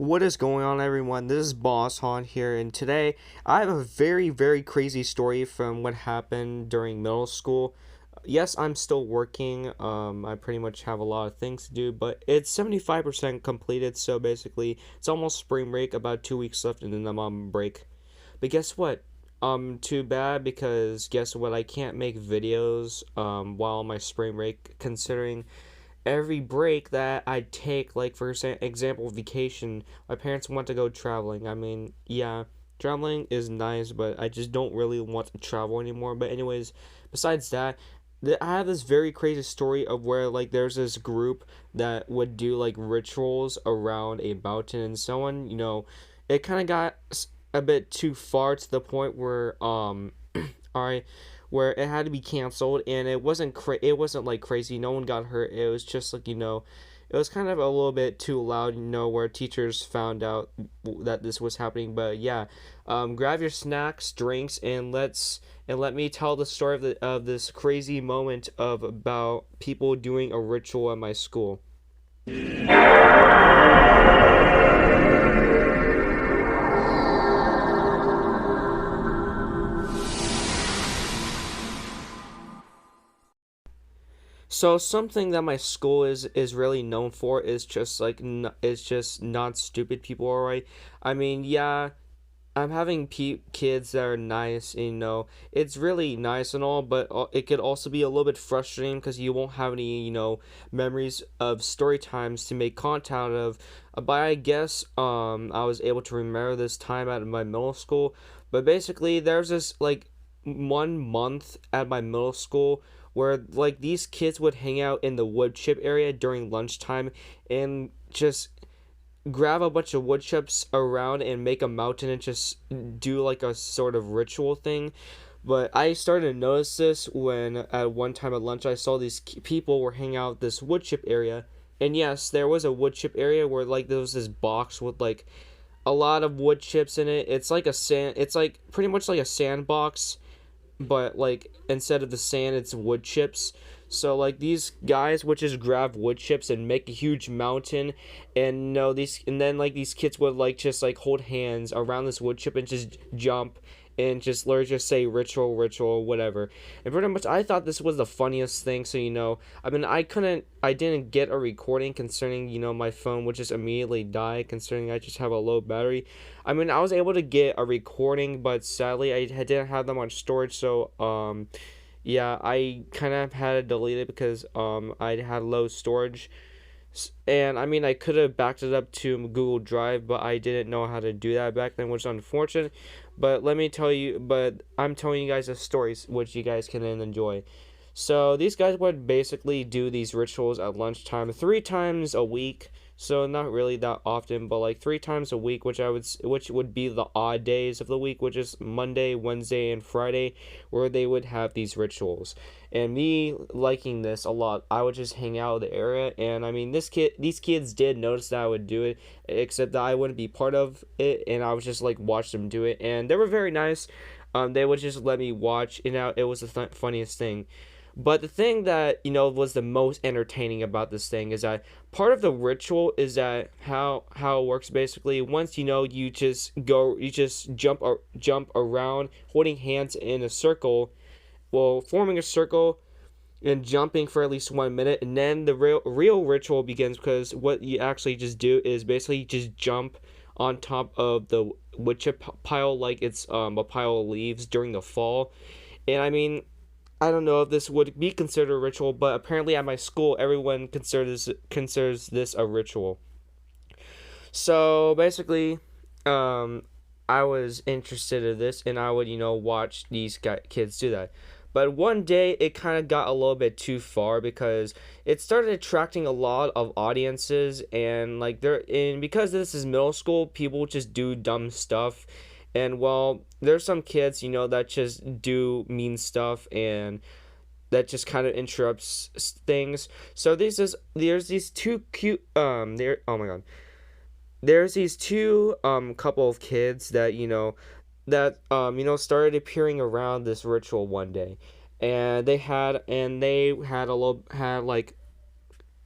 What is going on, everyone? This is Boss Han here, and today I have a very crazy story from what happened during middle school. Yes, I'm still working. I pretty much have a lot of things to do, but it's 75% completed, so basically it's almost spring break, about 2 weeks left, and then I'm on break. But guess what? Too bad because guess what? I can't make videos while on my spring break, considering every break that I take, like for example, vacation, my parents want to go traveling. I mean, yeah, traveling is nice, but I just don't really want to travel anymore. But anyways, besides that, I have this very crazy story of where like there's this group that would do like rituals around a mountain, and someone, it kind of got a bit too far to the point where I where it had to be canceled, and it wasn't like crazy, no one got hurt. It was just like, it was kind of a little bit too loud, where teachers found out that this was happening. But yeah, grab your snacks, drinks, and let me tell the story of this crazy moment of about people doing a ritual at my school. So something that my school is really known for is just like is just not stupid people, alright. I mean, yeah, I'm having kids that are nice, it's really nice and all, but it could also be a little bit frustrating because you won't have any, memories of story times to make content out of. But I guess I was able to remember this time at my middle school. But basically, there's this like 1 month at my middle school where like these kids would hang out in the wood chip area during lunchtime and just grab a bunch of wood chips around and make a mountain and just do like a sort of ritual thing. But I started to notice this when at one time at lunch I saw these people were hanging out at this wood chip area. And yes, there was a wood chip area where like there was this box with like a lot of wood chips in it. It's like pretty much like a sandbox, but like instead of the sand, it's wood chips. So like these guys would just grab wood chips and make a huge mountain, and no these and then like these kids would like just like hold hands around this wood chip and just jump and just literally just say ritual whatever. And pretty much I thought this was the funniest thing. So I mean, I didn't get a recording concerning, my phone would just immediately die considering I just have a low battery. I mean, I was able to get a recording, but sadly I didn't have them on storage. So yeah, I kind of had to delete it because I had low storage. And I mean, I could have backed it up to Google Drive, but I didn't know how to do that back then, which is unfortunate. But I'm telling you guys the stories which you guys can then enjoy. So these guys would basically do these rituals at lunchtime 3 times a week. So not really that often, but like 3 times a week, which would be the odd days of the week, which is Monday, Wednesday, and Friday, where they would have these rituals. And me liking this a lot, I would just hang out in the area. And I mean, these kids did notice that I would do it, except that I wouldn't be part of it, and I would just like watch them do it. And they were very nice. They would just let me watch, and it was the funniest thing. But the thing that, was the most entertaining about this thing is that part of the ritual is that how it works basically. Once you just jump around holding hands in a circle, well, forming a circle and jumping for at least 1 minute, and then the real ritual begins, because what you actually just do is basically just jump on top of the wood chip pile like it's a pile of leaves during the fall. And I mean, I don't know if this would be considered a ritual, but apparently at my school, everyone considers this a ritual. So basically, I was interested in this, and I would watch these kids do that. But one day, it kind of got a little bit too far because it started attracting a lot of audiences, and because this is middle school, people just do dumb stuff. And well, there's some kids, that just do mean stuff, and that just kind of interrupts things. So there's these two cute there oh my god. There's these two couple of kids that started appearing around this ritual one day. And they had a little had like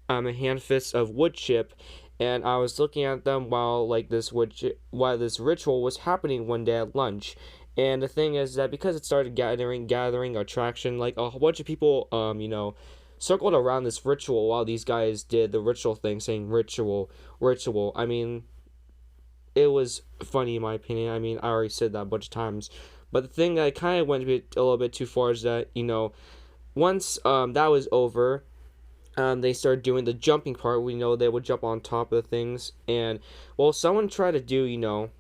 a hand fist of wood chip, and I was looking at them while while this ritual was happening one day at lunch. And the thing is that because it started gathering attraction, like a whole bunch of people, circled around this ritual while these guys did the ritual thing, saying ritual, ritual. I mean, it was funny in my opinion. I mean, I already said that a bunch of times. But the thing that kind of went a little bit too far is that, once that was over, they started doing the jumping part. We know they would jump on top of things, and well, someone tried to do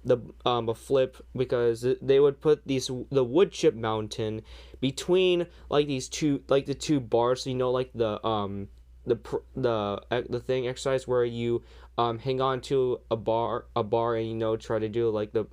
the a flip because they would put the wood chip mountain between like these two like the two bars. Like the thing exercise where you hang on to a bar and try to do like the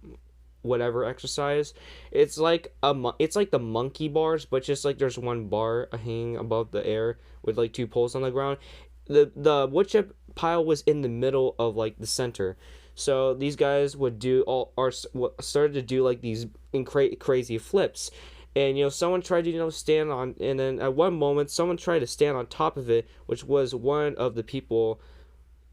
whatever exercise. It's like the monkey bars, but just like there's one bar hanging above the air with like two poles on the ground. The wood chip pile was in the middle of like the center. So these guys would do all or started to do like these crazy flips. And someone tried to stand on, and then at one moment someone tried to stand on top of it, which was one of the people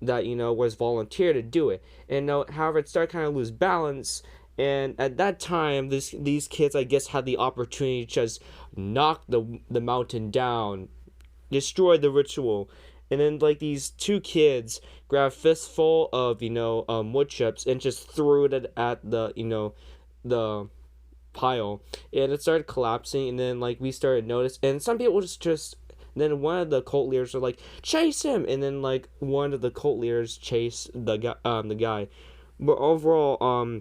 that was volunteer to do it. And however, it started kind of lose balance, and at that time these kids, I guess, had the opportunity to just knock the mountain down, destroy the ritual. And then like these two kids grabbed a fistful of wood chips and just threw it at the pile, and it started collapsing. And then like we started notice, and some people just then one of the cult leaders were like, chase him. And then like one of the cult leaders chased the guy. But overall,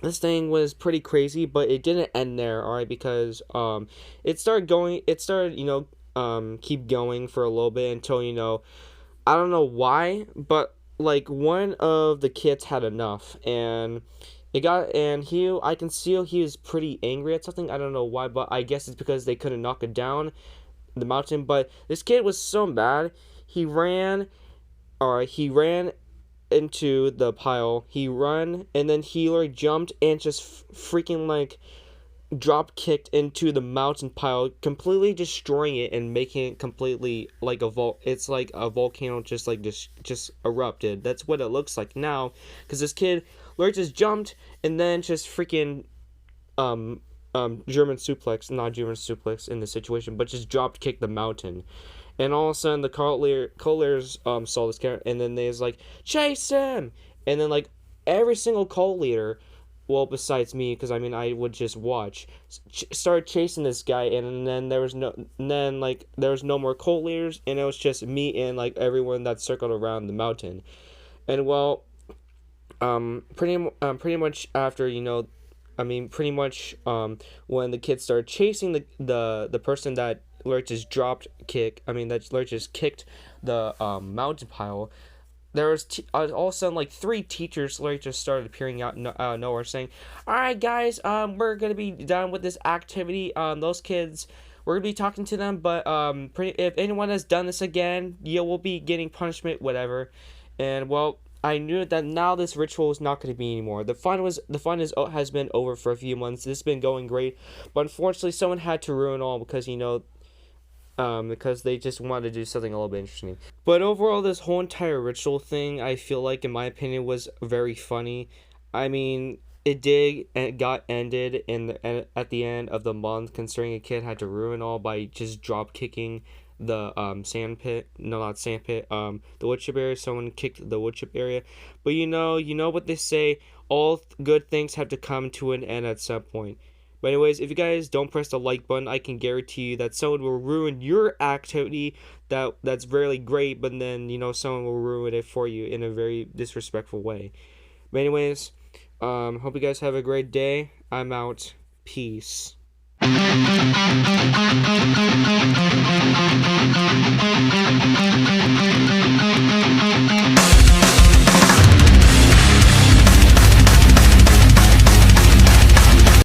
this thing was pretty crazy, but it didn't end there, all right, because it started keep going for a little bit until I don't know why, but like one of the kids had enough, and I can see he was pretty angry at something. I don't know why, but I guess it's because they couldn't knock it down the mountain. But this kid was so mad, he ran into the pile. He run, and then he like jumped and just freaking like drop kicked into the mountain pile, completely destroying it and making it completely like it's like a volcano just erupted. That's what it looks like now, because this kid literally just jumped and then just freaking um German suplex, not German suplex in the situation, but just dropped kicked the mountain. And all of a sudden the cult leaders saw this character, and then they was like, chase him. And then like every single cult leader, well, besides me, because I mean I would just watch, started chasing this guy. And then there was no more cult leaders, and it was just me and like everyone that circled around the mountain. And well, pretty much after pretty much when the kids started chasing the person that Lurch just that Lurch just kicked the mountain pile. There was all of a sudden like three teachers like just started appearing out of nowhere, saying, "All right, guys, we're gonna be done with this activity. Those kids, we're gonna be talking to them, but if anyone has done this again, you will be getting punishment, whatever." And well, I knew that now this ritual was not going to be anymore. Has been over for a few months. This has been going great, but unfortunately, someone had to ruin all because they just wanted to do something a little bit interesting. But overall, this whole entire ritual thing, I feel like, in my opinion, was very funny. I mean, it got ended at the end of the month, considering a kid had to ruin all by just drop kicking the sand pit. No, not sand pit. The wood chip area. Someone kicked the wood chip area. But you know what they say. All good things have to come to an end at some point. But anyways, if you guys don't press the like button, I can guarantee you that someone will ruin your activity that's really great, but then someone will ruin it for you in a very disrespectful way. But anyways, hope you guys have a great day. I'm out. Peace.